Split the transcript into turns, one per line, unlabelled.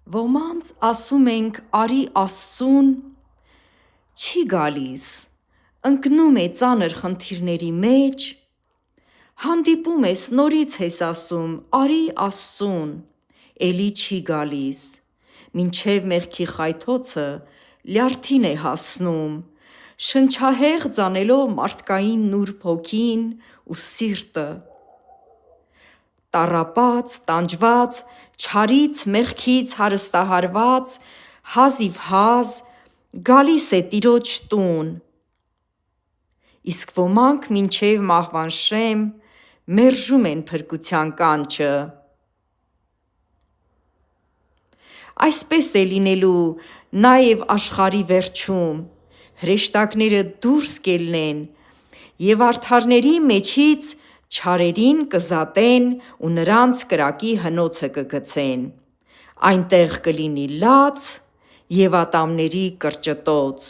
Ոմանց ասում ենք արի Աստծուն, չի գալիս, ընկնում է ծանր խնդիրների մեջ, հանդիպում ես նորից ես ասում արի Աստծուն, էլի չի գալիս, մինչև մեղքի խայթոցը լյարդին է հասնում, շնչահեղձ անելով մարդկային նուրբ հոգին ու սիրտը, տառապած, տանջված, չարից մեղքից հարստահարված, հազիվհազ գալիս է Տիրոջ տուն, իսկ ոմանք մինչև մահվան շեմ մերժում են փրկության կանչը: Այսպես է լինելու նաև աշխարհի վերջում, հրեշտակները դուրս կելնեն և արդարների մեջից չարերին կզատեն ու նրանց կրակի հնոցը կգցեն, այնտեղ կլինի լաց և ատամների կրճտոց: